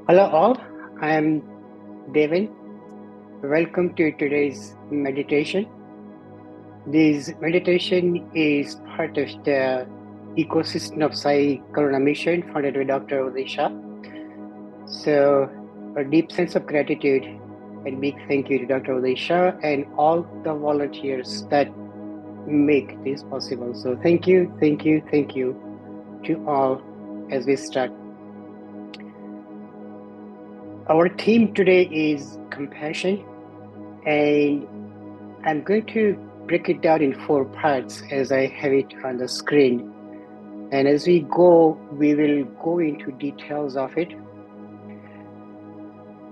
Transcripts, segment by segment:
Hello all, I am Devin. Welcome to today's meditation. This meditation is part of the ecosystem of Sai Karuna Mission founded by Dr. Uday Shah. So, a deep sense of gratitude and big thank you to Dr. Uday Shah and all the volunteers that make this possible. So, thank you to all as we start. Our theme today is compassion, and I'm going to break it down in 4 parts as I have it on the screen. And as we go, we will go into details of it.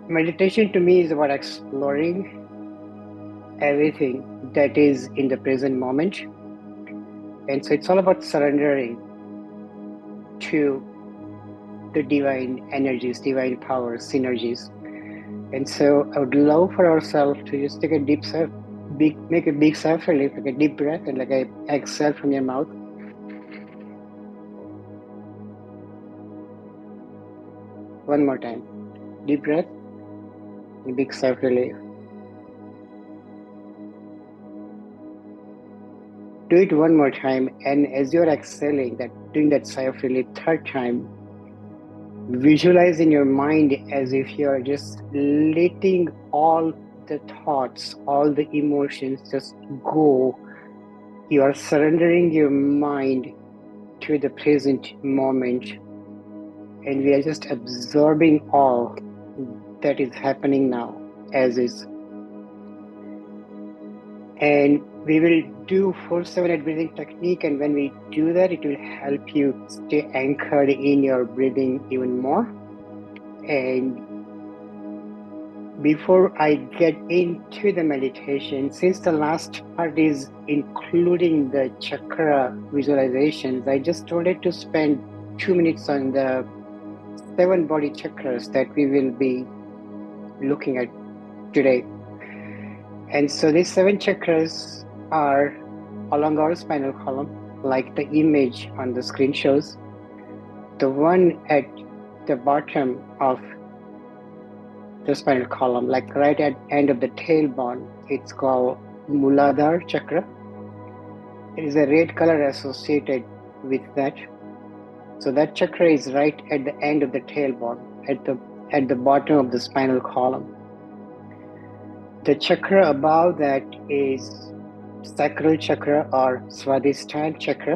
Meditation to me is about exploring everything that is in the present moment. And so it's all about surrendering to the divine energies, divine powers, synergies. And so I would love for ourselves to just take a deep make a big self-relief, like a deep breath, and like a exhale from your mouth. One more time. Deep breath, and big self-relief. Do it one more time, and as you're exhaling, doing that self-relief 3rd time, visualize in your mind as if you're just letting all the thoughts, all the emotions just go. You are surrendering your mind to the present moment, and we are just absorbing all that is happening now as is. And we will do 4-7-8 breathing technique, and when we do that, it will help you stay anchored in your breathing even more. And before I get into the meditation, since the last part is including the chakra visualizations, I just wanted to spend 2 minutes on the 7 body chakras that we will be looking at today. And so these 7 chakras are along our spinal column, like the image on the screen shows. The one at the bottom of the spinal column, like right at the end of the tailbone, it's called Muladhara chakra. It is a red color associated with that. So that chakra is right at the end of the tailbone, at the bottom of the spinal column. The chakra above that is sacral chakra or Swadhisthana chakra.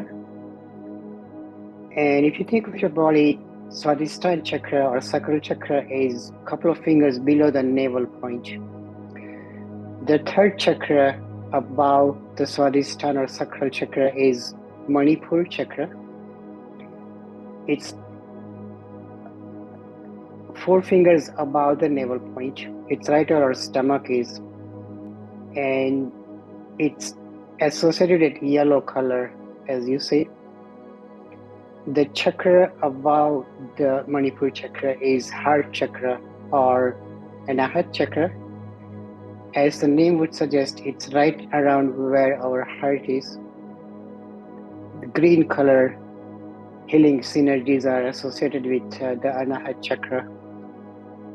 And if you think of your body, Swadhisthana chakra or sacral chakra is a couple of fingers below the navel point. The 3rd chakra above the Swadhisthana or sacral chakra is Manipur chakra. It's 4 fingers above the navel point. It's right where our stomach is. And it's associated with yellow color, as you see. The chakra above the Manipur chakra is heart chakra or Anahat chakra. As the name would suggest, it's right around where our heart is. The green color healing synergies are associated with the Anahat chakra.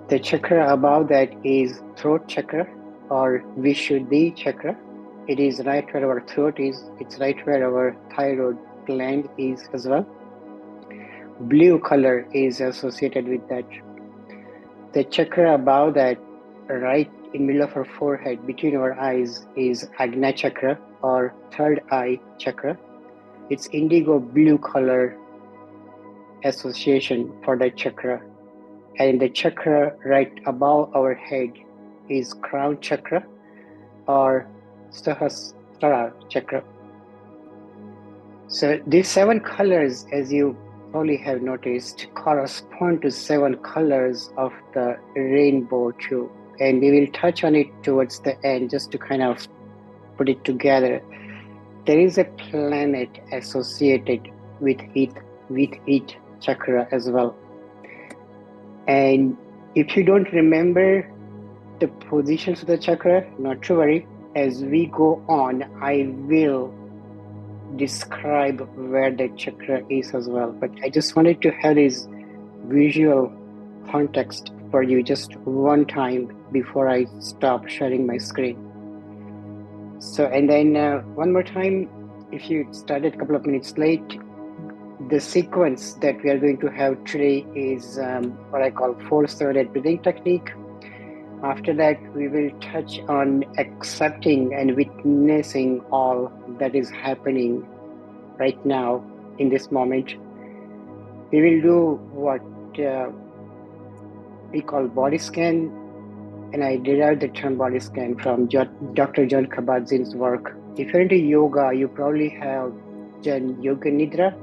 The chakra above that is throat chakra or Vishuddhi chakra. It is right where our throat is. It's right where our thyroid gland is as well. Blue color is associated with that. The chakra above that, right in the middle of our forehead, between our eyes, is Agnya chakra or 3rd eye chakra. It's indigo blue color association for that chakra. And the chakra right above our head is crown chakra or Sahasrara chakra. So these 7 colors, as you probably have noticed, correspond to 7 colors of the rainbow too. And we will touch on it towards the end just to kind of put it together. There is a planet associated with each chakra as well. And if you don't remember the positions of the chakra, not to worry. As we go on, I will describe where the chakra is as well. But I just wanted to have this visual context for you just one time before I stop sharing my screen. So, and then one more time, if you started a couple of minutes late, the sequence that we are going to have today is what I call 4-7-8 breathing technique. After that, we will touch on accepting and witnessing all that is happening right now in this moment. We will do what we call body scan, and I derived the term body scan from Dr. John Kabat-Zinn's work. If you're into yoga, you probably have done Yoga Nidra,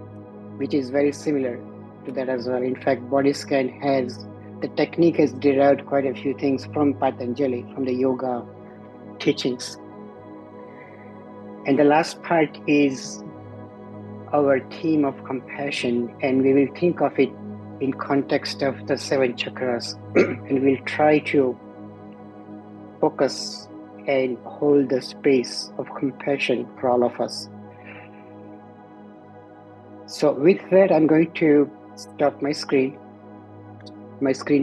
which is very similar to that as well. In fact, body scan the technique has derived quite a few things from Patanjali, from the yoga teachings. And the last part is our theme of compassion, and we will think of it in context of the 7 chakras, and we'll try to focus and hold the space of compassion for all of us. So with that, I'm going to stop my screen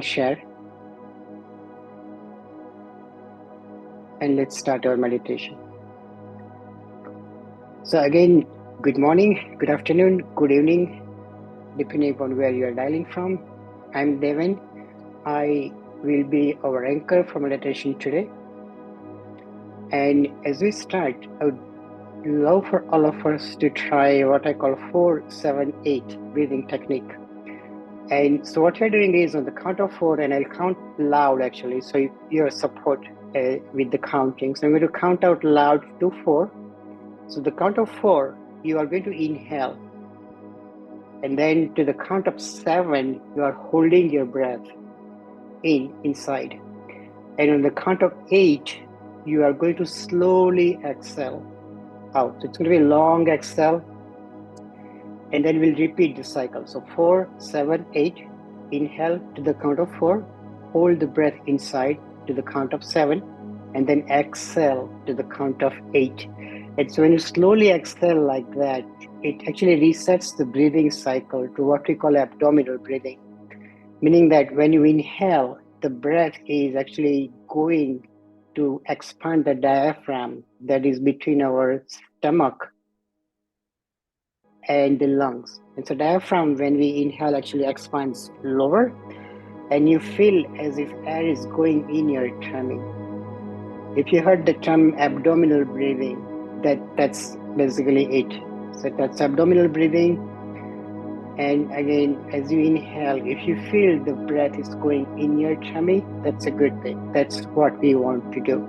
share, and let's start our meditation. So again, good morning, good afternoon, good evening, depending upon where you are dialing from. I'm Devin. I will be our anchor for meditation today. And as we start, I would love for all of us to try what I call 4-7-8 breathing technique. And so what we're doing is on the count of 4, and I'll count loud actually, so your support with the counting. So I'm going to count out loud to 4. So the count of 4, you are going to inhale. And then to the count of 7, you are holding your breath inside. And on the count of 8, you are going to slowly exhale out. So it's going to be a long exhale. And then we'll repeat the cycle. So 4, 7, 8, inhale to the count of 4, hold the breath inside to the count of 7, and then exhale to the count of 8. And so when you slowly exhale like that, it actually resets the breathing cycle to what we call abdominal breathing, meaning that when you inhale, the breath is actually going to expand the diaphragm that is between our stomach and the lungs. And so diaphragm, when we inhale, actually expands lower, and you feel as if air is going in your tummy. If you heard the term abdominal breathing, that's basically it. So that's abdominal breathing. And again, as you inhale, if you feel the breath is going in your tummy, that's a good thing. That's what we want to do.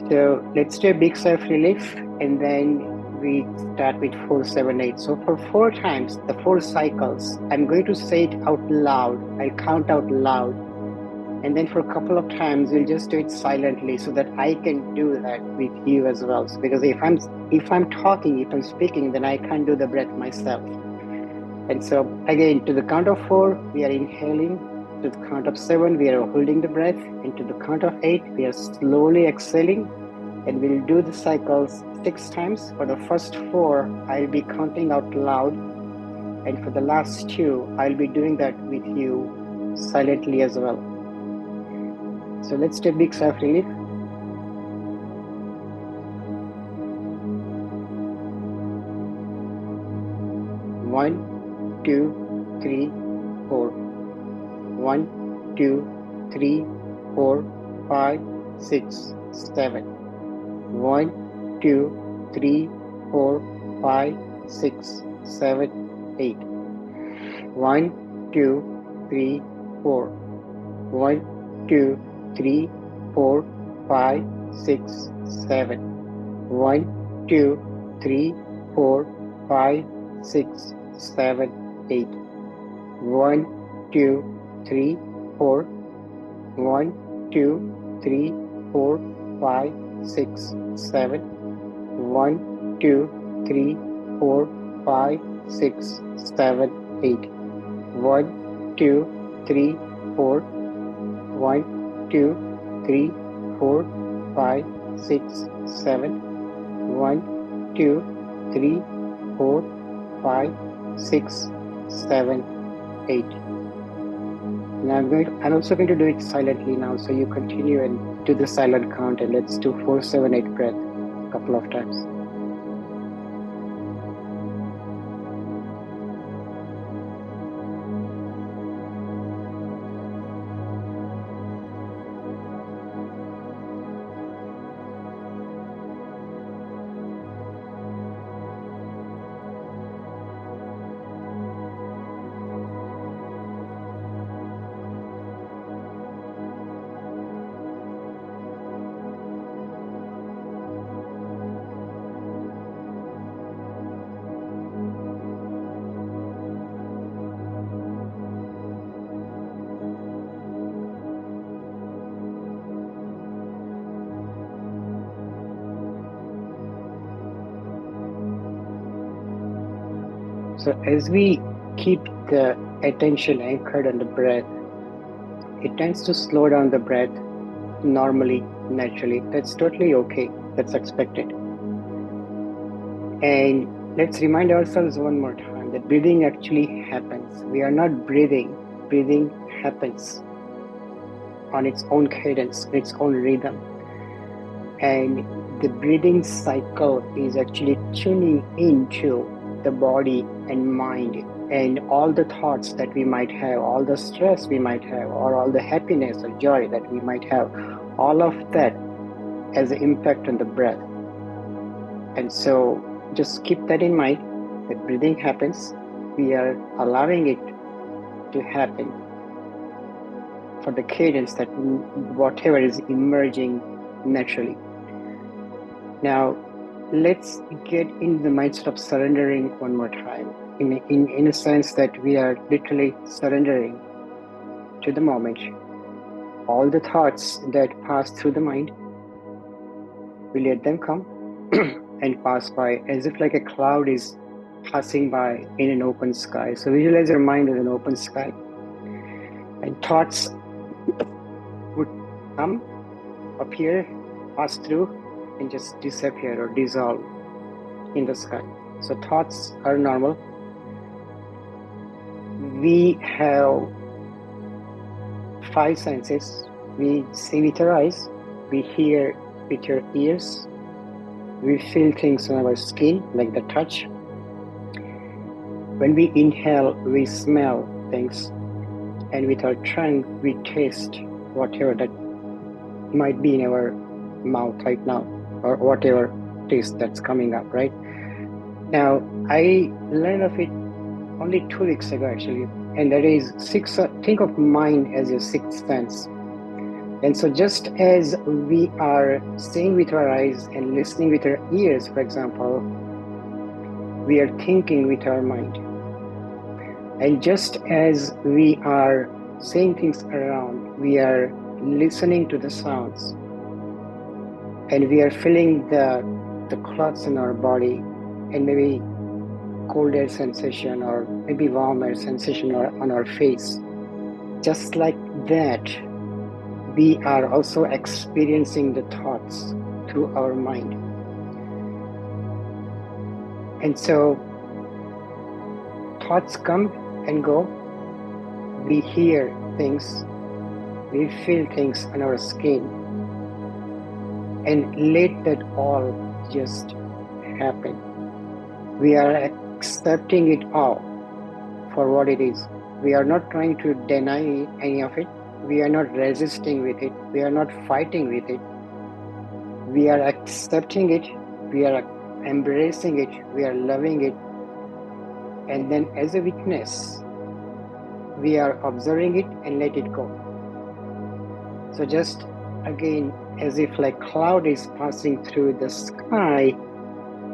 So let's do a big sigh of relief, and then we start with 4-7-8. So for 4 times, the 4 cycles, I'm going to say it out loud. I'll count out loud. And then for a couple of times, we'll just do it silently so that I can do that with you as well. So because if I'm talking, if I'm speaking, then I can't do the breath myself. And so again, to the count of 4, we are inhaling. To the count of 7, we are holding the breath. And to the count of 8, we are slowly exhaling. And we'll do the cycles 6 times. For the first 4, I'll be counting out loud. And for the last 2, I'll be doing that with you silently as well. So let's take a big sigh of relief. One, 2, 3, 4. 1, 2, 3, 4, 5, 6, 7. 1, 2, 3, 4, 5, 6, 7, 8. 1, 2, 3, 4. 1, 2, 3, 4, 5, 6, 7. 1, 2, 3, 4, 5, 6, 7, 8. 1, 2, 3, 4. 1, 2, 3, 4, 5, 6, 7. 1, 2, 3, 4, 5, 6, 7, 8. 1, 2, 3, 4. 1, 2, 3, 4, 5, 6, 7. 1, 2, 3, 4, 5, 6, 7, 8. And I'm also going to do it silently now. So you continue and do the silent count, and let's do 4, 7, 8 breath a couple of times. So as we keep the attention anchored on the breath, it tends to slow down the breath normally, naturally. That's totally okay. That's expected. And let's remind ourselves one more time that breathing actually happens. We are not breathing. Breathing happens on its own cadence, its own rhythm. And the breathing cycle is actually tuning into the body and mind and all the thoughts that we might have, all the stress we might have, or all the happiness or joy that we might have, all of that has an impact on the breath. And so just keep that in mind, that breathing happens. We are allowing it to happen for the cadence that whatever is emerging naturally. Now, let's get in the mindset of surrendering one more time, in a sense that we are literally surrendering to the moment. All the thoughts that pass through the mind, we let them come and pass by as if like a cloud is passing by in an open sky. So visualize your mind as an open sky, and thoughts would come, appear, pass through, and just disappear or dissolve in the sky. So thoughts are normal. We have 5 senses. We see with our eyes, we hear with your ears, we feel things on our skin, like the touch. When we inhale, we smell things, and with our tongue, we taste whatever that might be in our mouth right now, or whatever taste that's coming up, right? Now, I learned of it only 2 weeks ago, actually, and that is think of mind as your sixth sense. And so just as we are seeing with our eyes and listening with our ears, for example, we are thinking with our mind. And just as we are seeing things around, we are listening to the sounds, and we are feeling the clots in our body, and maybe cold air sensation or maybe warm air sensation on our face. Just like that, we are also experiencing the thoughts through our mind. And so thoughts come and go. We hear things, we feel things on our skin, and let that all just happen. We are accepting it all for what it is. We are not trying to deny any of it. We are not resisting with it. We are not fighting with it. We are accepting it. We are embracing it. We are loving it. And then as a witness, we are observing it and let it go. So just again, as if like cloud is passing through the sky,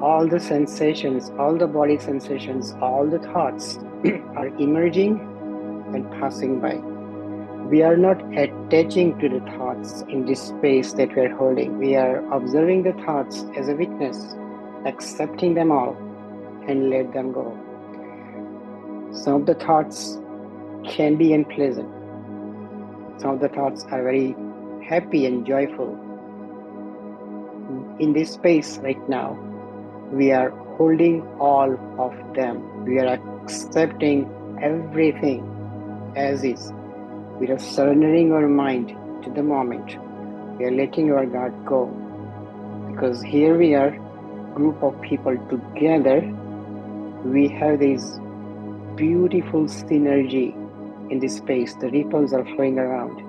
all the sensations, all the body sensations, all the thoughts are emerging and passing by. We are not attaching to the thoughts in this space that we are holding. We are observing the thoughts as a witness, accepting them all, and let them go. Some of the thoughts can be unpleasant. Some of the thoughts are very happy and joyful. In this space right now, we are holding all of them. We are accepting everything as is. We are surrendering our mind to the moment. We are letting our guard go. Because here we are, group of people together. We have this beautiful synergy in this space. The ripples are flowing around.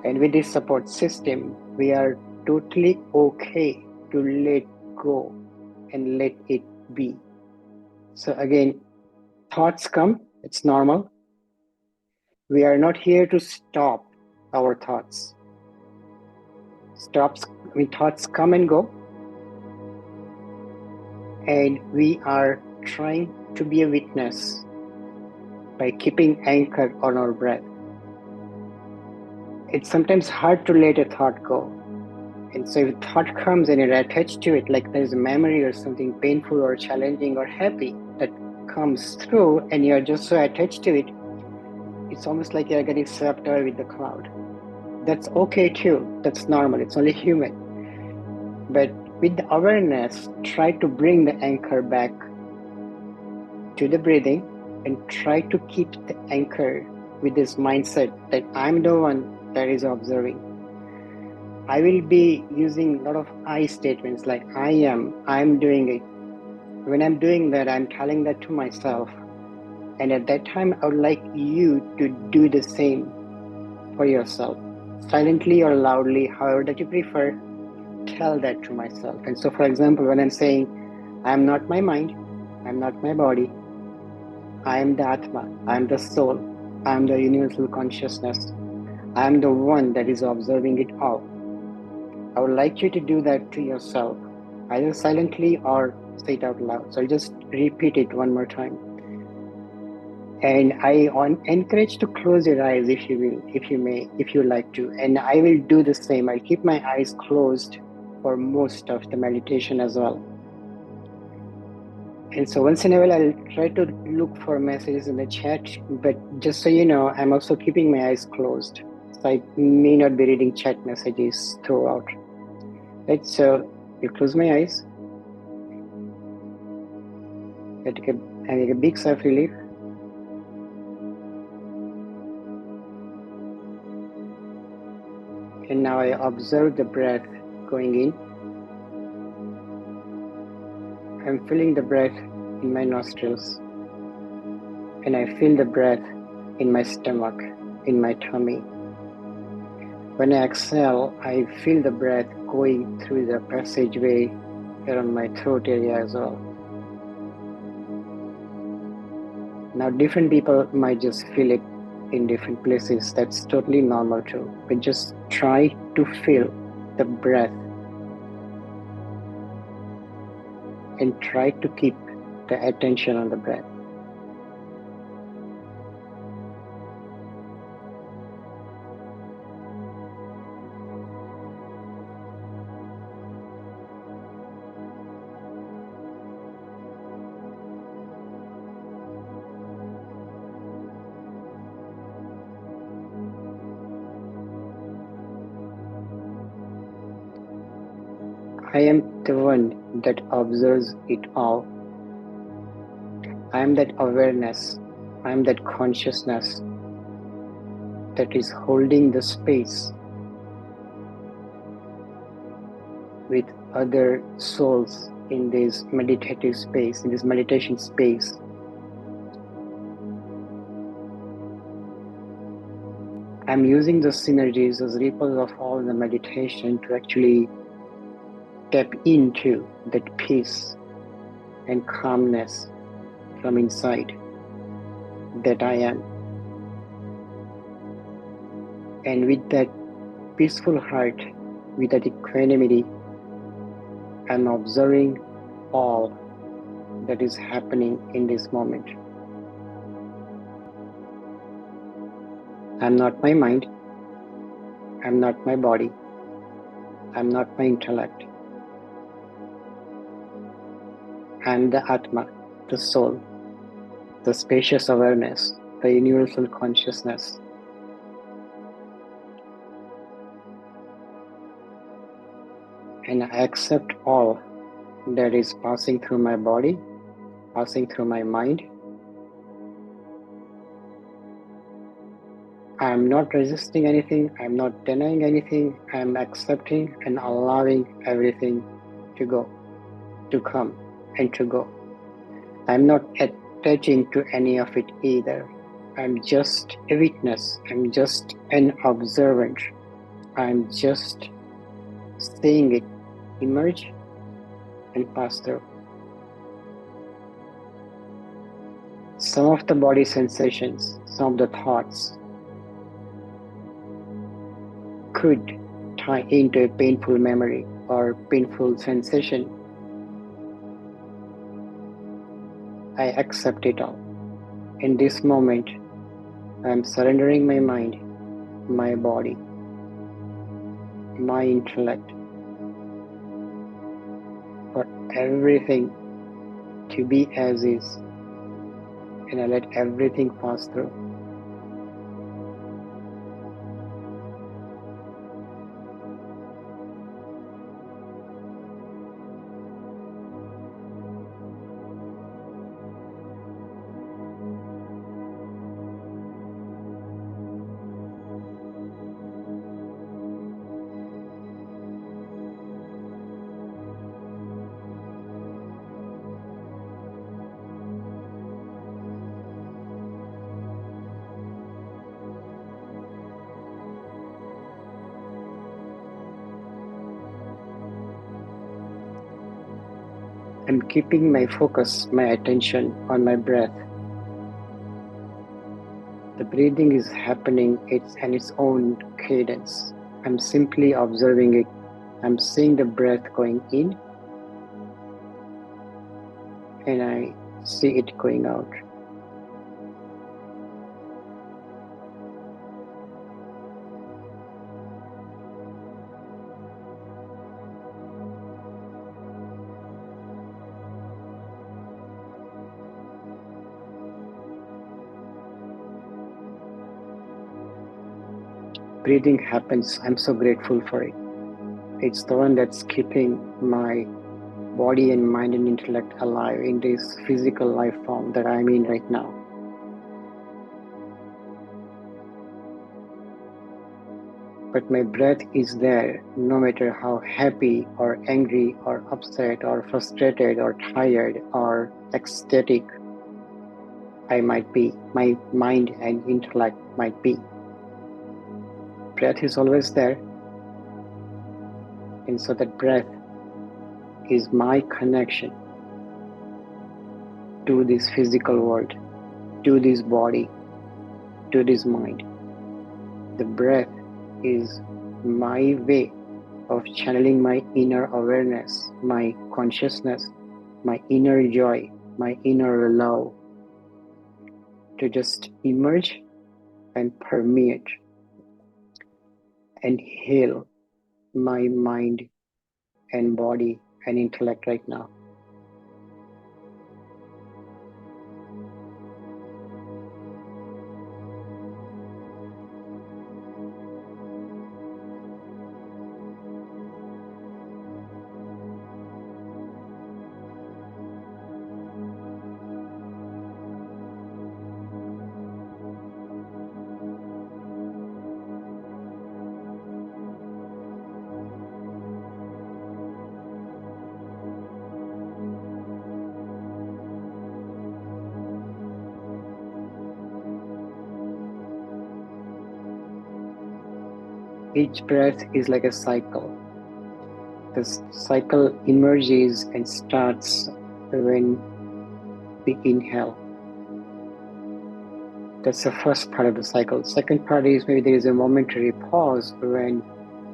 And with this support system, we are totally okay to let go and let it be. So again, thoughts come, it's normal. We are not here to stop our thoughts. Thoughts come and go. And we are trying to be a witness by keeping anchored on our breath. It's sometimes hard to let a thought go. And so if a thought comes and you're attached to it, like there's a memory or something painful or challenging or happy that comes through and you're just so attached to it, it's almost like you're getting swept away with the cloud. That's okay too. That's normal. It's only human. But with the awareness, try to bring the anchor back to the breathing and try to keep the anchor with this mindset that I'm the one that is observing. I will be using a lot of I statements like I'm doing it. When I'm doing that, I'm telling that to myself. And at that time, I would like you to do the same for yourself. Silently or loudly, however that you prefer, tell that to myself. And so, for example, when I'm saying, I'm not my mind, I'm not my body, I am the Atma, I am the soul, I am the universal consciousness, I am the one that is observing it all. I would like you to do that to yourself, either silently or say it out loud. So I'll just repeat it one more time. And I encourage to close your eyes if you will, if you may, if you like to. And I will do the same. I'll keep my eyes closed for most of the meditation as well. And so once in a while, I'll try to look for messages in the chat, but just so you know, I'm also keeping my eyes closed. So I may not be reading chat messages throughout. Right, so you close my eyes. I take a big sigh of relief. And now I observe the breath going in. I'm feeling the breath in my nostrils. And I feel the breath in my stomach, in my tummy. When I exhale, I feel the breath going through the passageway around my throat area as well. Now, different people might just feel it in different places. That's totally normal too. But just try to feel the breath and try to keep the attention on the breath. I am the one that observes it all. I am that awareness. I am that consciousness that is holding the space with other souls in this meditative space, in this meditation space. I'm using the synergies, those ripples of all in the meditation to actually tap into that peace and calmness from inside that I am. And with that peaceful heart, with that equanimity, I'm observing all that is happening in this moment. I'm not my mind. I'm not my body. I'm not my intellect. I'm the Atma, the soul, the spacious awareness, the universal consciousness. And I accept all that is passing through my body, passing through my mind, I'm not resisting anything, I'm not denying anything, I'm accepting and allowing everything to go, to come, and to go. I'm not attaching to any of it either. I'm just a witness, I'm just an observant, I'm just seeing it emerge and pass through. Some of the body sensations, some of the thoughts could tie into a painful memory or painful sensation. I accept it all. In this moment, I am surrendering my mind, my body, my intellect for everything to be as is, and I let everything pass through. I'm keeping my focus, my attention on my breath. The breathing is happening in its own cadence. I'm simply observing it. I'm seeing the breath going in and I see it going out. Breathing happens. I'm so grateful for it. It's the one that's keeping my body and mind and intellect alive in this physical life form that I'm in right now. But my breath is there no matter how happy or angry or upset or frustrated or tired or ecstatic I might be, my mind and intellect might be. Breath is always there. And so that breath is my connection to this physical world, to this body, to this mind. The breath is my way of channeling my inner awareness, my consciousness, my inner joy, my inner love to just emerge and permeate and heal my mind and body and intellect right now. Each breath is like a cycle. This cycle emerges and starts when we inhale. That's the first part of the cycle. Second part is maybe there is a momentary pause when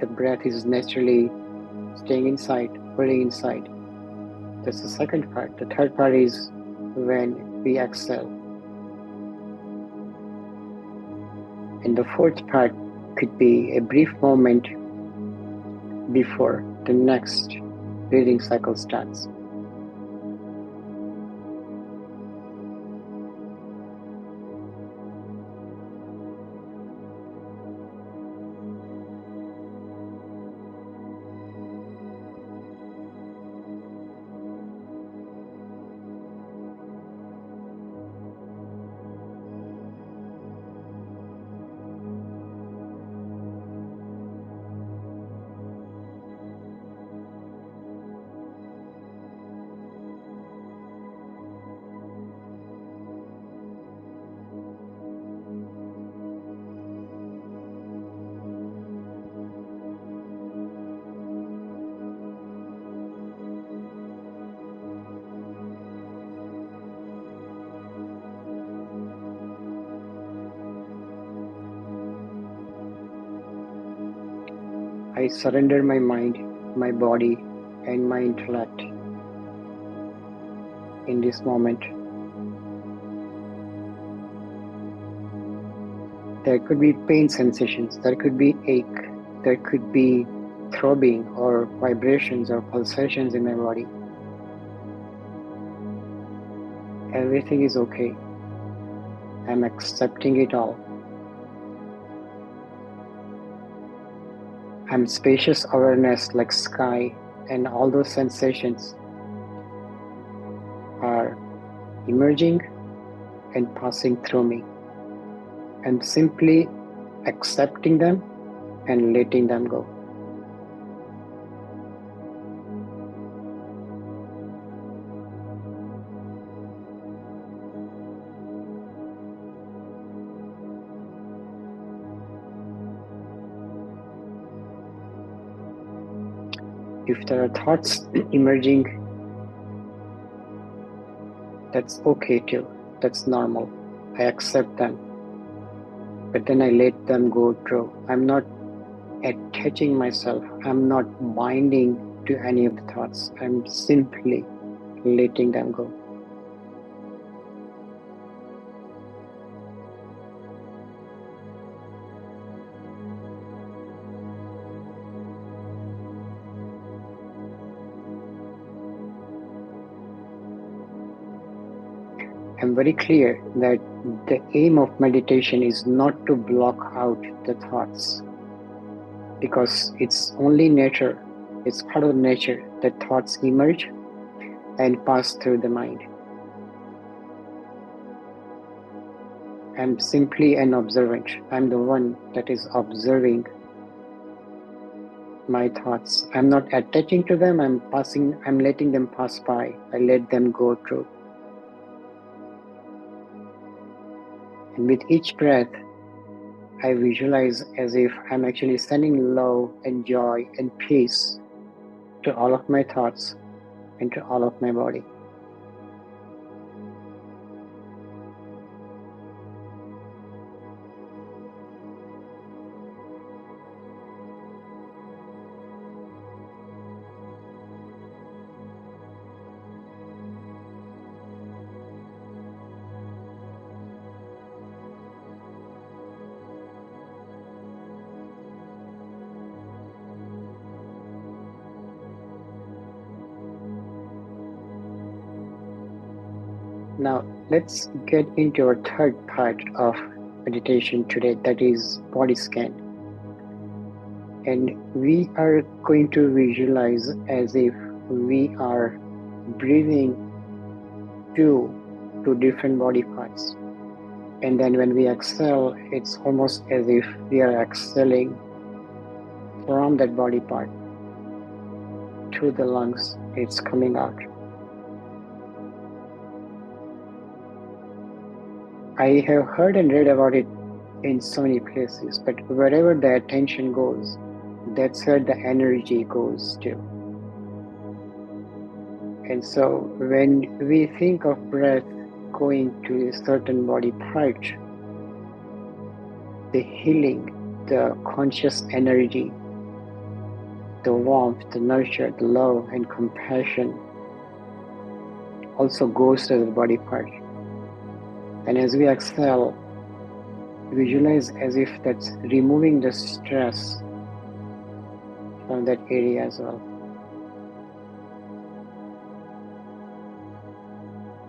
the breath is naturally staying inside, holding inside. That's the second part. The third part is when we exhale. And the fourth part could be a brief moment before the next breathing cycle starts. I surrender my mind, my body, and my intellect in this moment. There could be pain sensations, there could be ache, there could be throbbing or vibrations or pulsations in my body. Everything is okay. I'm accepting it all. I'm spacious awareness like sky, and all those sensations are emerging and passing through me. I'm simply accepting them and letting them go. If there are thoughts emerging, that's okay too. That's normal. I accept them. But then I let them go through. I'm not attaching myself. I'm not binding to any of the thoughts. I'm simply letting them go. I'm very clear that the aim of meditation is not to block out the thoughts, because it's only nature, it's part of nature that thoughts emerge and pass through the mind. I'm simply an observant. I'm the one that is observing my thoughts. I'm not attaching to them, I'm letting them pass by. I let them go through. And with each breath, I visualize as if I'm actually sending love and joy and peace to all of my thoughts and to all of my body. Now, let's get into our third part of meditation today, that is body scan. And we are going to visualize as if we are breathing two different body parts. And then when we exhale, it's almost as if we are exhaling from that body part to the lungs. It's coming out. I have heard and read about it in so many places, but wherever the attention goes, that's where the energy goes to. And so when we think of breath going to a certain body part, the healing, the conscious energy, the warmth, the nurture, the love and compassion also goes to the body part. And as we exhale, visualize as if that's removing the stress from that area as well.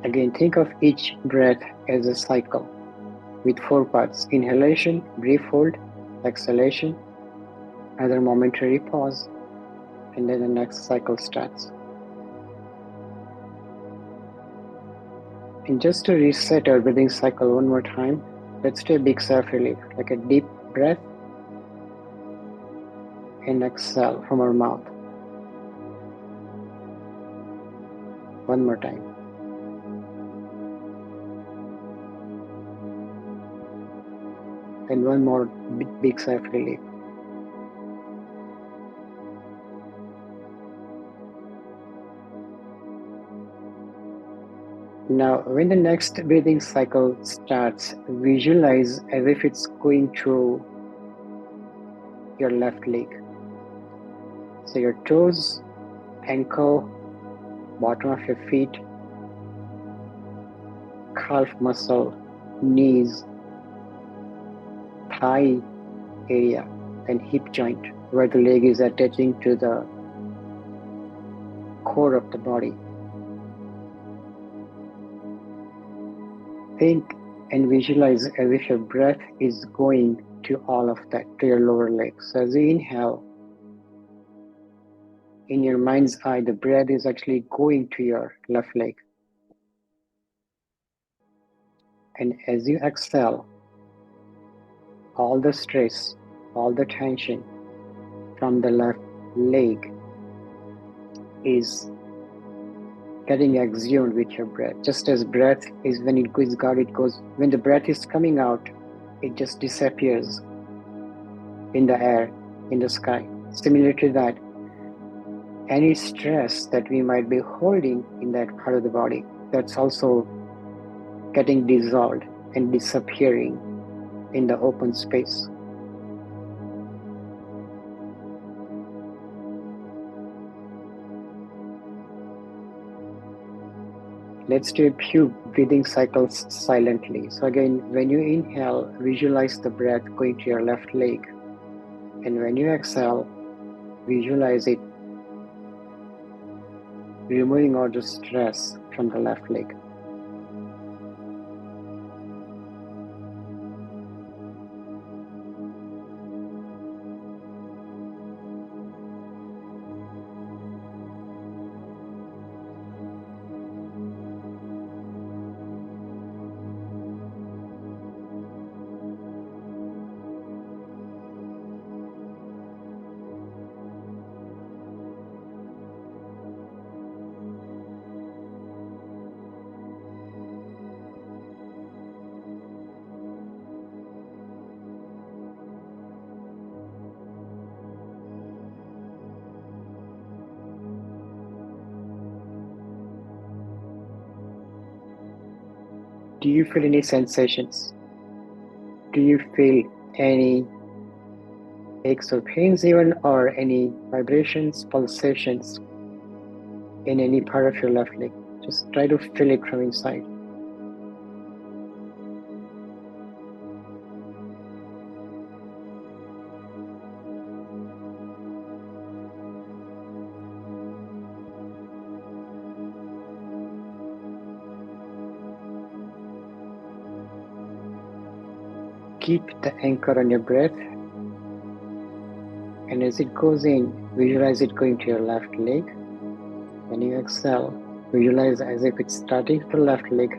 Again, think of each breath as a cycle with 4 parts: inhalation, brief hold, exhalation, another momentary pause, and then the next cycle starts. And just to reset our breathing cycle one more time, let's do a big sigh of relief, like a deep breath and exhale from our mouth. One more time. And one more big sigh of relief. Now, when the next breathing cycle starts, visualize as if it's going through your left leg. So your toes, ankle, bottom of your feet, calf muscle, knees, thigh area, and hip joint, where the leg is attaching to the core of the body. Think and visualize as if your breath is going to all of that, to your lower legs. So as you inhale, in your mind's eye, the breath is actually going to your left leg. And as you exhale, all the stress, all the tension from the left leg is getting exhumed with your breath. Just as breath is when it goes out, it goes, when the breath is coming out, it just disappears in the air, in the sky. Similar to that, any stress that we might be holding in that part of the body, that's also getting dissolved and disappearing in the open space. Let's do a few breathing cycles silently. So again, when you inhale, visualize the breath going to your left leg. And when you exhale, visualize it removing all the stress from the left leg. Do you feel any sensations? Do you feel any aches or pains even, or any vibrations, pulsations in any part of your left leg? Just try to feel it from inside. Keep the anchor on your breath, and as it goes in, visualize it going to your left leg. When you exhale, visualize as if it's starting from the left leg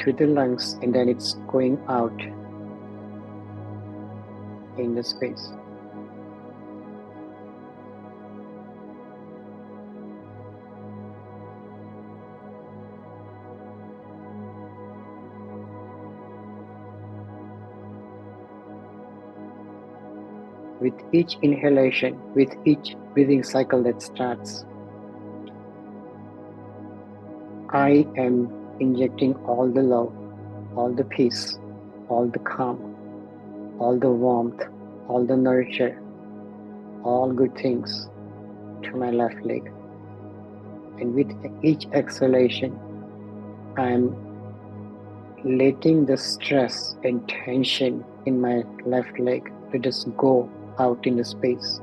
to the lungs, and then it's going out in the space. With each inhalation, with each breathing cycle that starts, I am injecting all the love, all the peace, all the calm, all the warmth, all the nurture, all good things to my left leg. And with each exhalation, I am letting the stress and tension in my left leg to just go out in the space.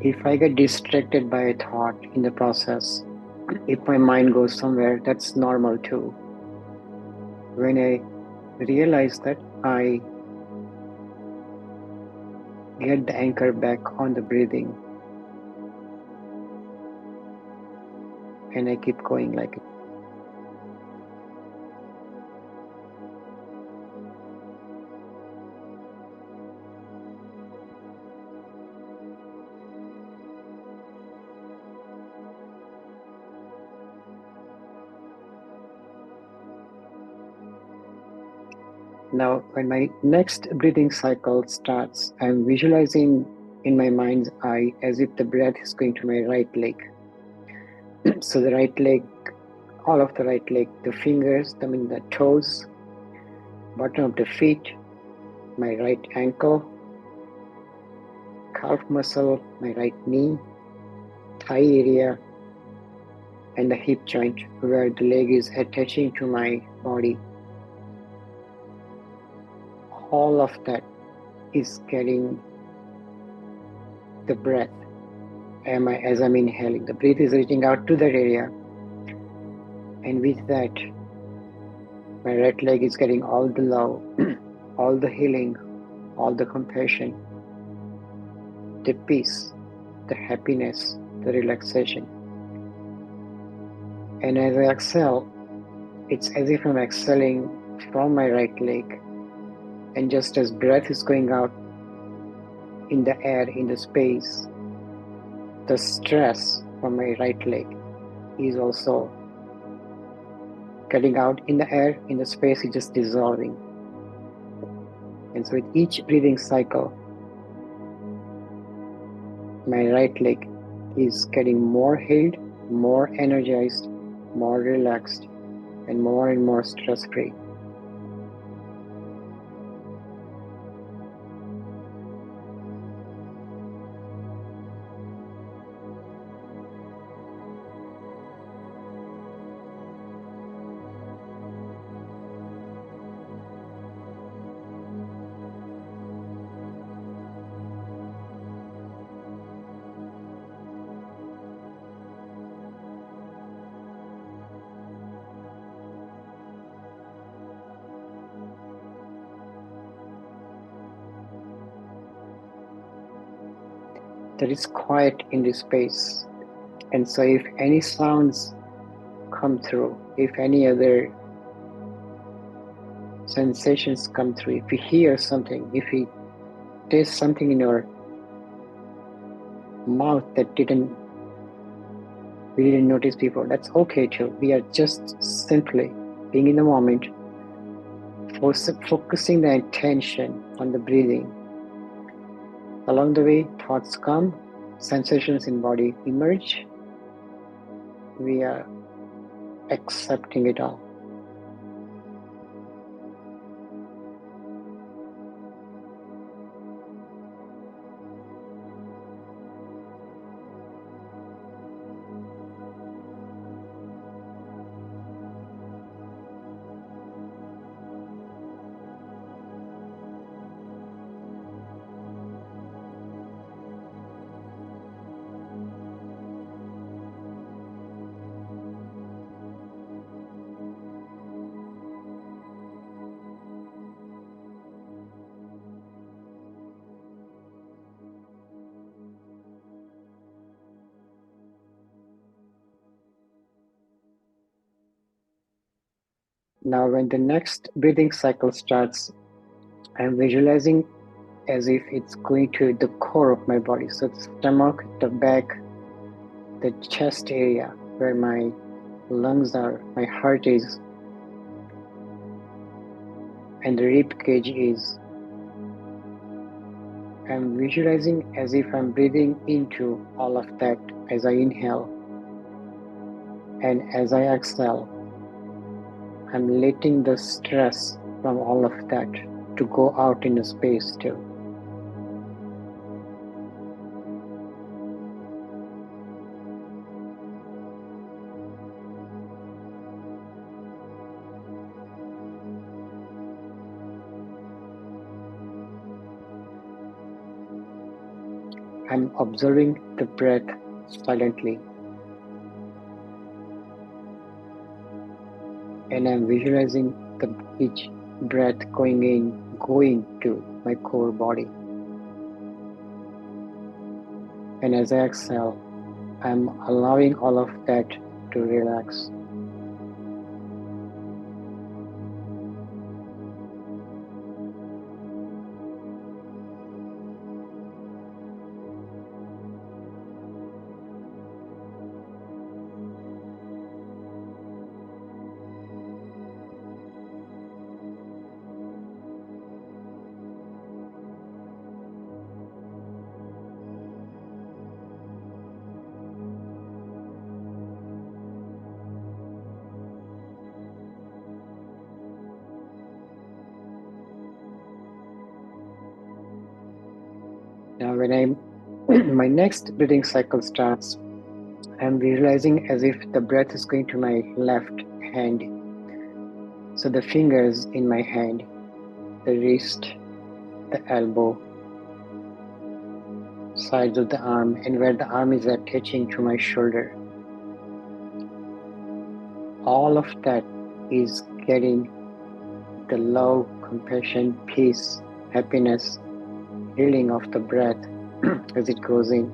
If I get distracted by a thought in the process, if my mind goes somewhere, that's normal too. When I realize that, I get the anchor back on the breathing, and I keep going like it. Now, when my next breathing cycle starts, I'm visualizing in my mind's eye as if the breath is going to my right leg. So the right leg, all of the right leg, the fingers, the toes, bottom of the feet, my right ankle, calf muscle, my right knee, thigh area, and the hip joint where the leg is attaching to my body. All of that is getting the breath. As I'm inhaling, the breath is reaching out to that area, and with that, my right leg is getting all the love, all the healing, all the compassion, the peace, the happiness, the relaxation. And as I exhale, it's as if I'm exhaling from my right leg, and just as breath is going out in the air, in the space, the stress from my right leg is also getting out in the air, in the space, is just dissolving. And so with each breathing cycle, my right leg is getting more healed, more energized, more relaxed, and more stress-free. There is quiet in this space. And so if any sounds come through, if any other sensations come through, if you hear something, if you taste something in your mouth that we didn't notice before, that's okay too. We are just simply being in the moment, focusing the attention on the breathing. Along the way, thoughts come, sensations in body emerge. We are accepting it all. Now, when the next breathing cycle starts, I'm visualizing as if it's going to the core of my body. So the stomach, the back, the chest area where my lungs are, my heart is, and the rib cage is. I'm visualizing as if I'm breathing into all of that as I inhale. And as I exhale, I'm letting the stress from all of that to go out in the space too. I'm observing the breath silently. And I'm visualizing each breath going to my core body. And as I exhale, I'm allowing all of that to relax. Now, when my next breathing cycle starts, I'm visualizing as if the breath is going to my left hand. So the fingers in my hand, the wrist, the elbow, sides of the arm, and where the arm is attaching to my shoulder. All of that is getting the love, compassion, peace, happiness, healing of the breath as it goes in.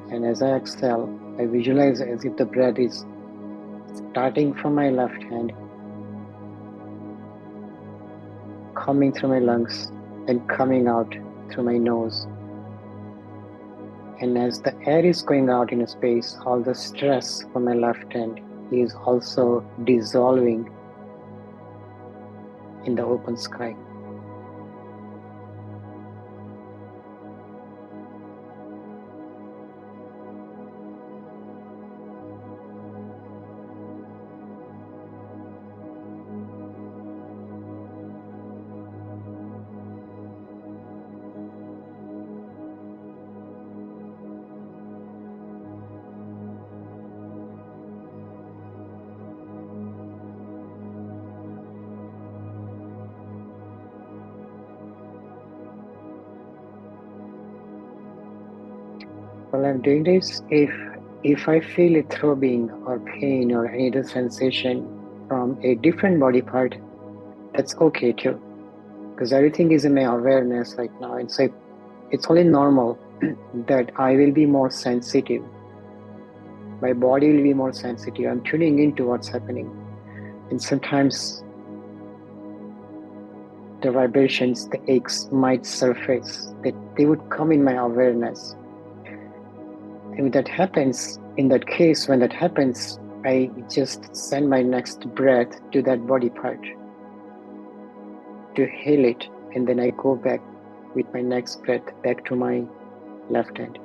And as I exhale, I visualize as if the breath is starting from my left hand, coming through my lungs, and coming out through my nose. And as the air is going out in a space, all the stress from my left hand is also dissolving in the open sky. While I'm doing this, if I feel a throbbing or pain or any other sensation from a different body part, that's okay too, because everything is in my awareness right now, and so it's only normal that I will be more sensitive. My body will be more sensitive. I'm tuning into what's happening, and sometimes the vibrations, the aches might surface, that they would come in my awareness. And when that happens, in that case, when that happens, I just send my next breath to that body part to heal it, and then I go back with my next breath back to my left hand.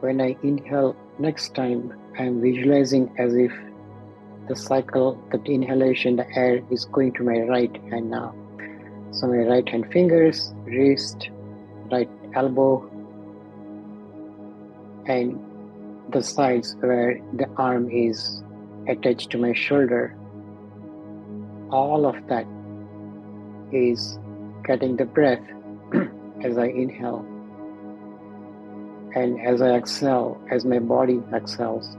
When I inhale next time, I'm visualizing as if the cycle, the inhalation, the air is going to my right hand now. So my right hand fingers, wrist, right elbow, and the sides where the arm is attached to my shoulder, all of that is getting the breath as I inhale. And as I exhale, as my body exhales,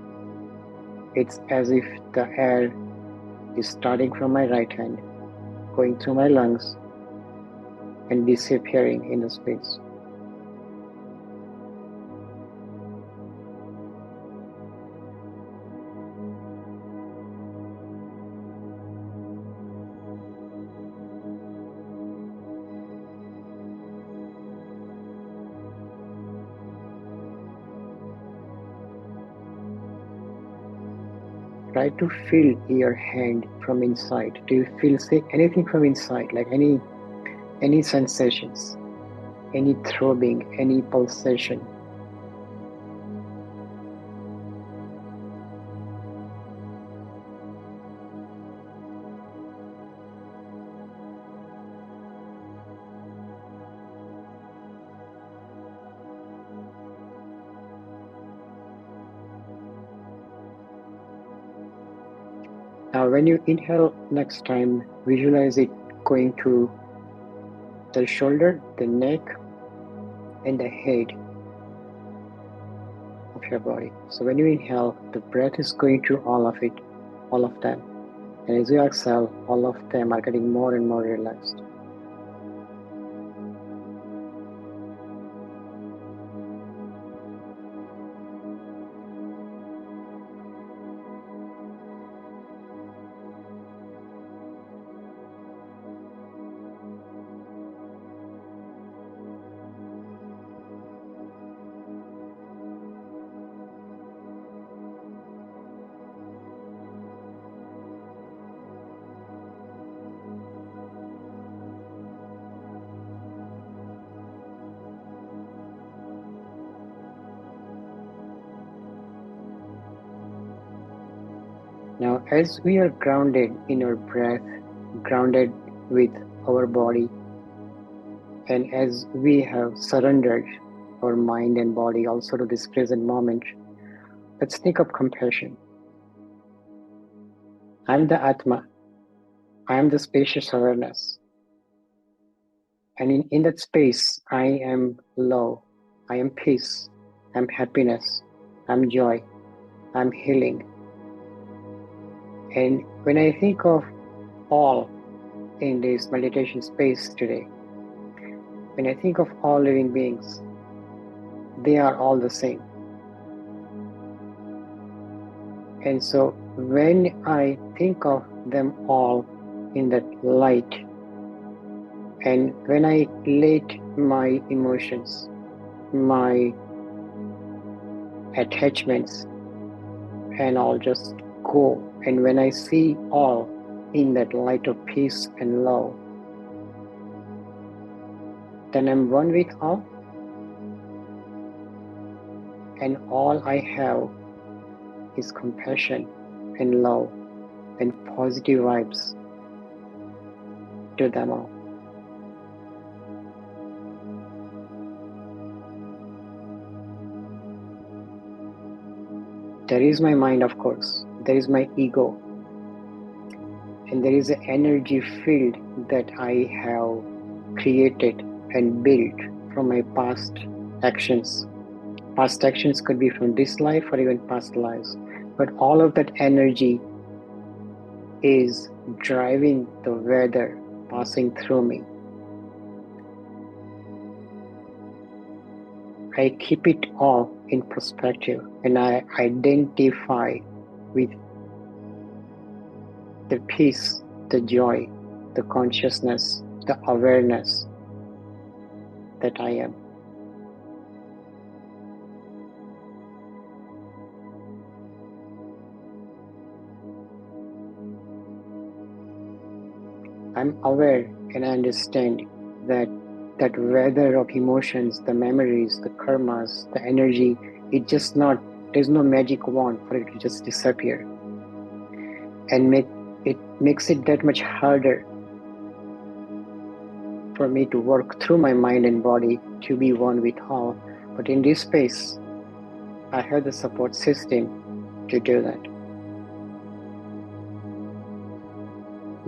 it's as if the air is starting from my right hand, going through my lungs, and disappearing in the space. Try to feel your hand from inside. Do you feel anything from inside, like any sensations, any throbbing, any pulsation? Now, when you inhale next time, visualize it going to the shoulder, the neck, and the head of your body. So when you inhale, the breath is going to all of it, all of them. And as you exhale, all of them are getting more and more relaxed. Now, as we are grounded in our breath, grounded with our body, and as we have surrendered our mind and body also to this present moment, let's think of compassion. I am the Atma. I am the spacious awareness. And in that space, I am love. I am peace. I'm happiness. I'm joy. I'm healing. And when I think of all in this meditation space today, when I think of all living beings, they are all the same. And so when I think of them all in that light, and when I let my emotions, my attachments, and all just go, and when I see all in that light of peace and love, then I'm one with all, and all I have is compassion and love and positive vibes to them all. There is my mind, of course. There is my ego. And there is an energy field that I have created and built from my past actions. Past actions could be from this life or even past lives. But all of that energy is driving the weather passing through me. I keep it all in perspective and I identify with the peace, the joy, the consciousness, the awareness that I am. I'm aware and I understand that weather of emotions, the memories, the karmas, the energy, there's no magic wand for it to just disappear. And it makes it that much harder for me to work through my mind and body to be one with all. But in this space, I have the support system to do that.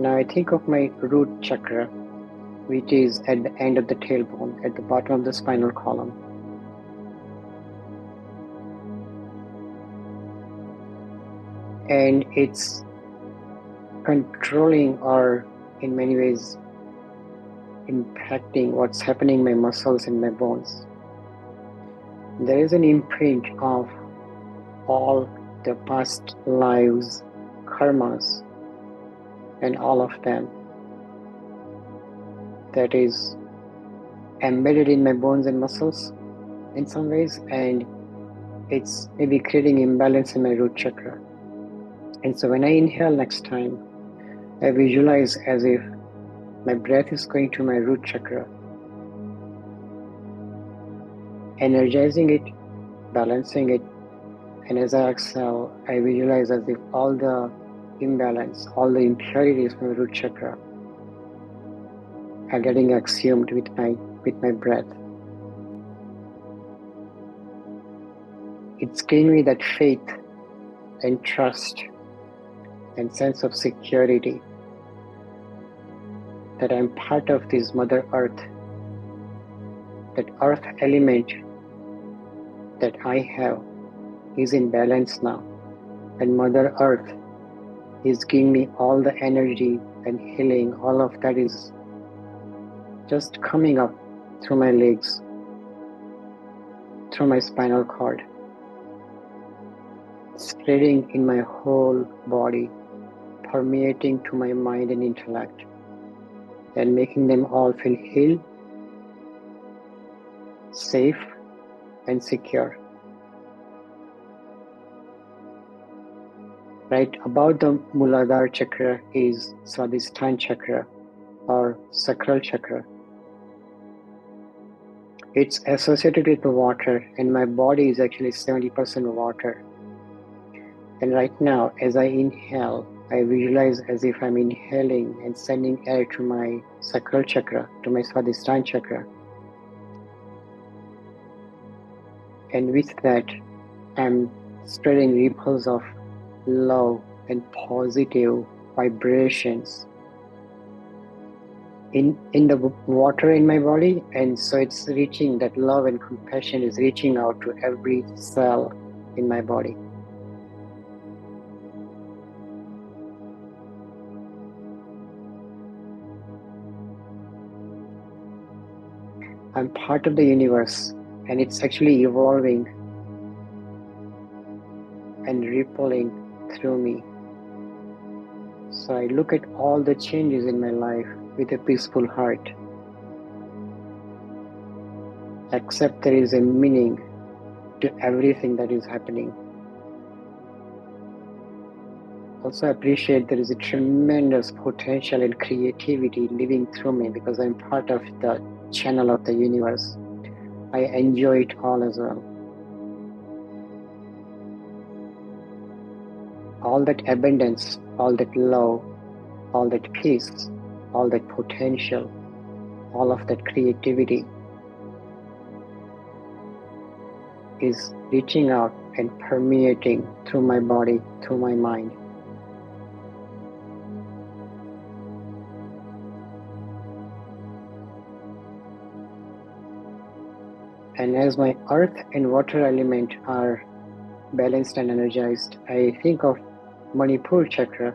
Now I think of my root chakra, which is at the end of the tailbone, at the bottom of the spinal column. And it's controlling or in many ways impacting what's happening in my muscles and my bones. There is an imprint of all the past lives, karmas, and all of them that is embedded in my bones and muscles in some ways, and it's maybe creating imbalance in my root chakra. And so when I inhale next time, I visualize as if my breath is going to my root chakra, energizing it, balancing it, and as I exhale, I visualize as if all the imbalance, all the impurities from my root chakra are getting exhumed with my breath. It's giving me that faith and trust and sense of security that I'm part of this Mother Earth, that earth element that I have is in balance now, and Mother Earth is giving me all the energy and healing. All of that is just coming up through my legs, through my spinal cord, spreading in my whole body, permeating to my mind and intellect, and making them all feel healed, safe, and secure. Right above the Muladhara chakra is Swadhisthana chakra or sacral chakra. It's associated with the water, and my body is actually 70% water. And right now, as I inhale, I visualize as if I'm inhaling and sending air to my sacral chakra, to my Swadhisthana chakra. And with that, I'm spreading ripples of love and positive vibrations in the water in my body. And so it's reaching, that love and compassion is reaching out to every cell in my body. I'm part of the universe, and it's actually evolving and rippling through me. So I look at all the changes in my life with a peaceful heart. Accept there is a meaning to everything that is happening. Also appreciate there is a tremendous potential and creativity living through me because I'm part of the channel of the universe. I enjoy it all as well. All that abundance, all that love, all that peace, all that potential, all of that creativity is reaching out and permeating through my body, through my mind. And as my earth and water element are balanced and energized, I think of Manipur chakra,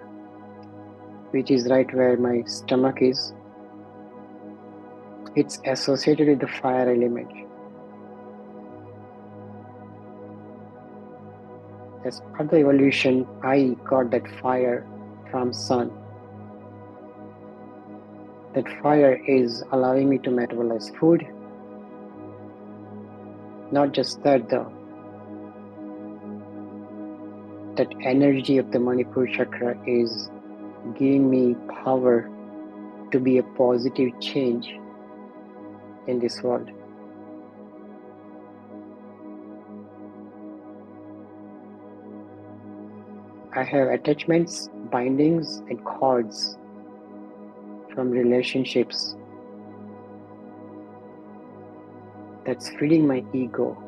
which is right where my stomach is. It's associated with the fire element. As part of the evolution, I got that fire from sun. That fire is allowing me to metabolize food. Not just that though. That energy of the Manipur chakra is giving me power to be a positive change in this world. I have attachments, bindings, and cords from relationships that's feeding my ego,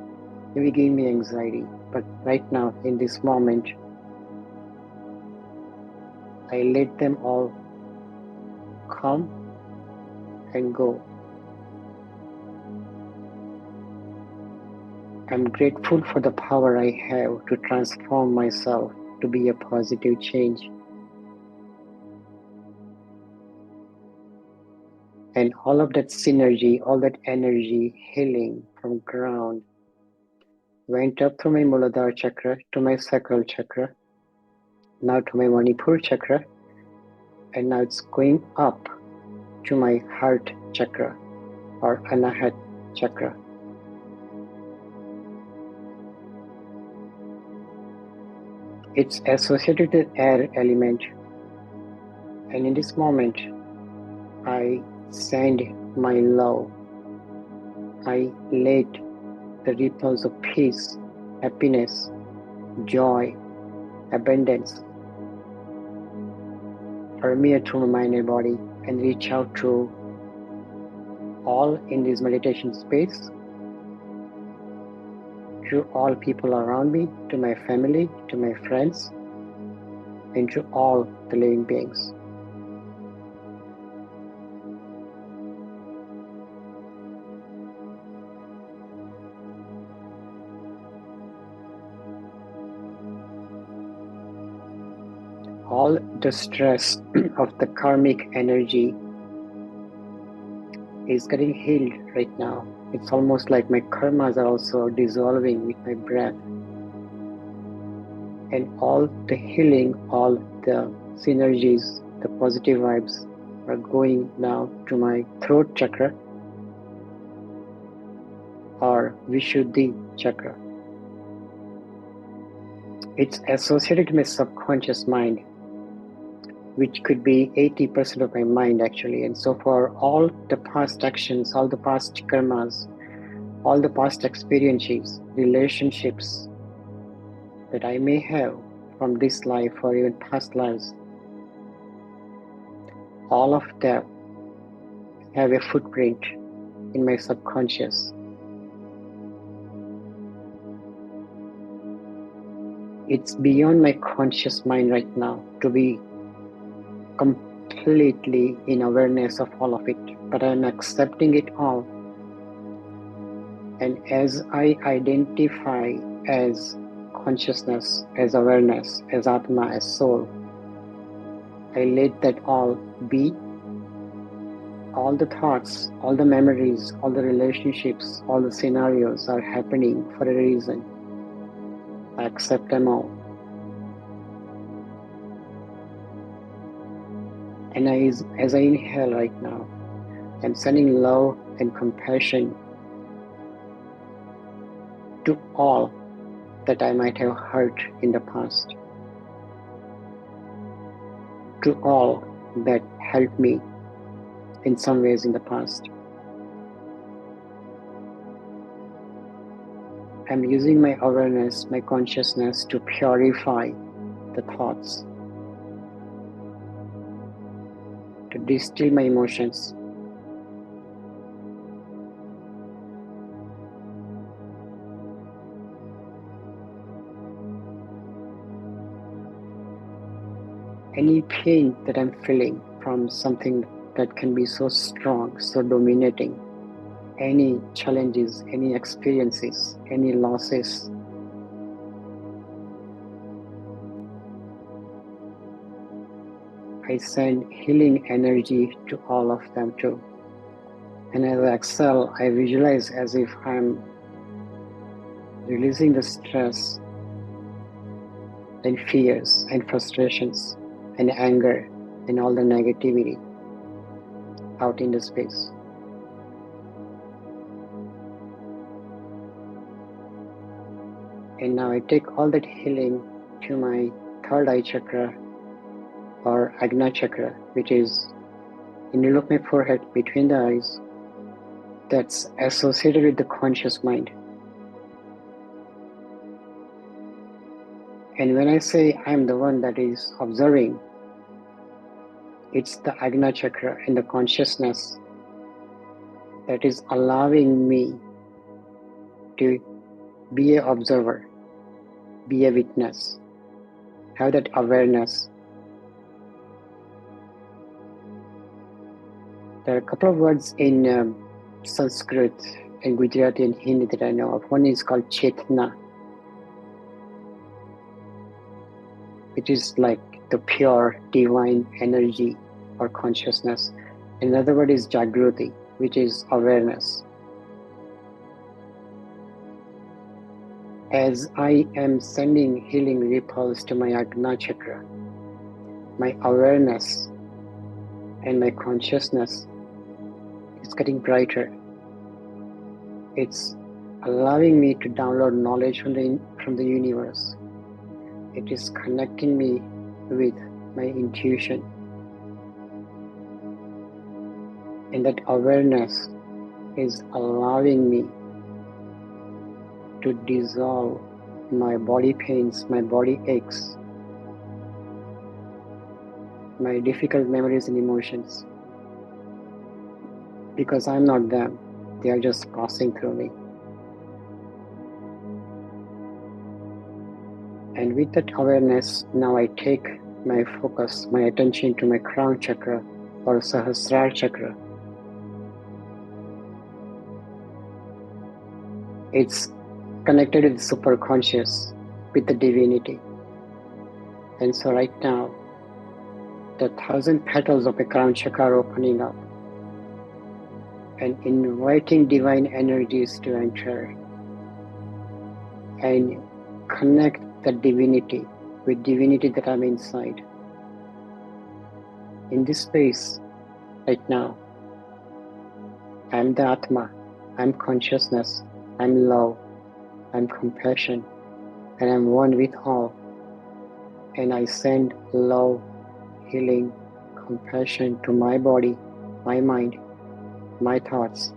maybe giving me anxiety. But right now, in this moment, I let them all come and go. I'm grateful for the power I have to transform myself to be a positive change. And all of that synergy, all that energy, healing from ground went up through my Muladhara chakra to my sacral chakra, now to my Manipur chakra, and now it's going up to my heart chakra or Anahat chakra. It's associated with the air element, and in this moment, I send my love. I let the ripples of peace, happiness, joy, abundance permeate through my mind and body and reach out to all in this meditation space, to all people around me, to my family, to my friends, and to all the living beings. All the stress of the karmic energy is getting healed right now. It's almost like my karmas are also dissolving with my breath. And all the healing, all the synergies, the positive vibes are going now to my throat chakra or Vishuddhi chakra. It's associated with my subconscious mind, which could be 80% of my mind actually. And so for all the past actions, all the past karmas, all the past experiences, relationships that I may have from this life or even past lives, all of them have a footprint in my subconscious. It's beyond my conscious mind right now to be completely in awareness of all of it, but I'm accepting it all. And as I identify as consciousness, as awareness, as Atma, as soul, I let that all be. All the thoughts, all the memories, all the relationships, all the scenarios are happening for a reason. I accept them all. And as I inhale right now, I'm sending love and compassion to all that I might have hurt in the past, to all that helped me in some ways in the past. I'm using my awareness, my consciousness to purify the thoughts, to distill my emotions. Any pain that I'm feeling from something that can be so strong, so dominating, any challenges, any experiences, any losses, I send healing energy to all of them too. And as I exhale, I visualize as if I'm releasing the stress and fears and frustrations and anger and all the negativity out in the space. And now I take all that healing to my third eye chakra or Ajna chakra, which is in the middle of my forehead between the eyes, that's associated with the conscious mind. And when I say I'm the one that is observing, it's the Ajna chakra and the consciousness that is allowing me to be an observer, be a witness, have that awareness. There are a couple of words in Sanskrit and Gujarati and Hindi that I know of. One is called Chetna, which is like the pure divine energy or consciousness. Another word is Jagruti, which is awareness. As I am sending healing ripples to my Ajna chakra, my awareness and my consciousness is getting brighter. It's allowing me to download knowledge from the universe. It is connecting me with my intuition. And that awareness is allowing me to dissolve my body pains, my body aches, my difficult memories and emotions. Because I'm not them, they are just passing through me. And with that awareness, now I take my focus, my attention to my crown chakra or Sahasrara chakra. It's connected with the superconscious, with the divinity. And so right now, the 1,000 petals of a crown chakra are opening up and inviting divine energies to enter and connect the divinity with divinity that I'm inside. In this space right now, I'm the Atma, I'm consciousness, I'm love, I'm compassion, and I'm one with all. And I send love, healing, compassion to my body, my mind, my thoughts,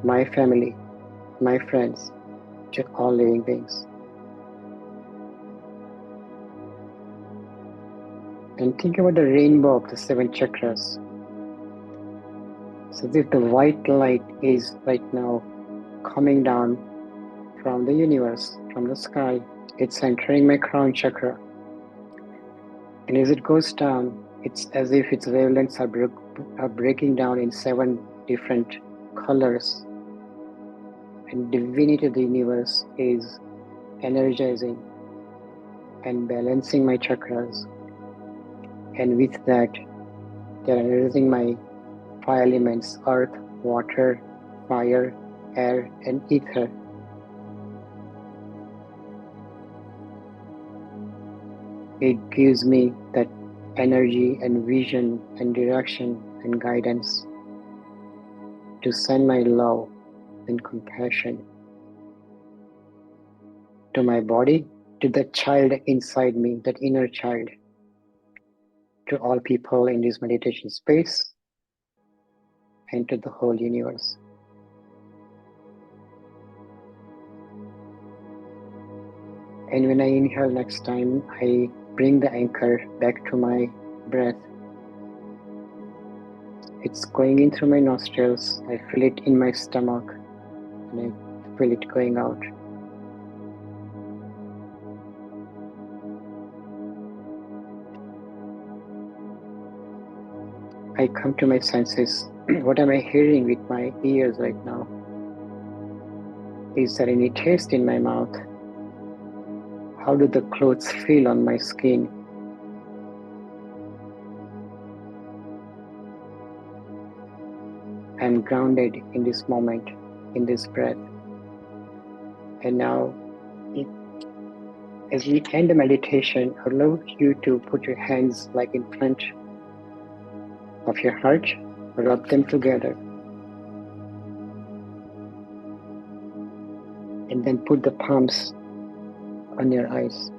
my family, my friends, to all living beings. And think about the rainbow of the 7 chakras. So if the white light is right now coming down from the universe, from the sky, it's entering my crown chakra. And as it goes down, it's as if its wavelengths are breaking down in 7 different colors. And divinity of the universe is energizing and balancing my chakras. And with that, they're energizing my 5 elements: earth, water, fire, air, and ether. It gives me that energy and vision and direction and guidance to send my love and compassion to my body, to the child inside me, that inner child, to all people in this meditation space, and to the whole universe. And when I inhale next time, I bring the anchor back to my breath. It's going in through my nostrils. I feel it in my stomach, and I feel it going out. I come to my senses. What am I hearing with my ears right now? Is there any taste in my mouth? How do the clothes feel on my skin? I'm grounded in this moment, in this breath. And now, as we end the meditation, I'd love you to put your hands like in front of your heart, rub them together, and then put the palms on your eyes.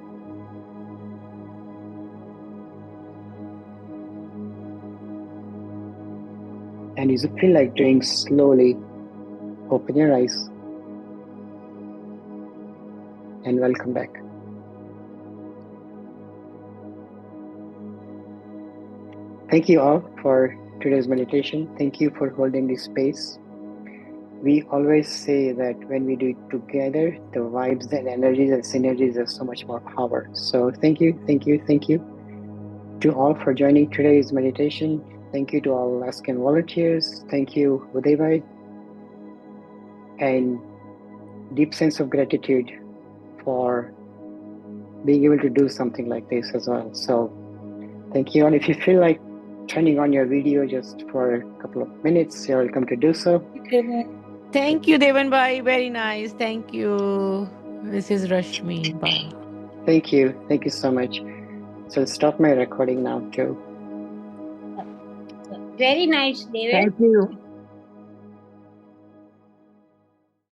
And you feel like doing slowly, open your eyes and welcome back. Thank you all for today's meditation. Thank you for holding this space. We always say that when we do it together, the vibes and energies and synergies have so much more power. So thank you to all for joining today's meditation. Thank you to all Alaskan volunteers. Thank you, Uday Bhai. And deep sense of gratitude for being able to do something like this as well. So thank you all. If you feel like turning on your video just for a couple of minutes, you're welcome to do so. Thank you, Devan Bhai. Very nice. Thank you. This is Rashmi. Bye. Thank you so much. So I'll stop my recording now too. Very nice, David. Thank you.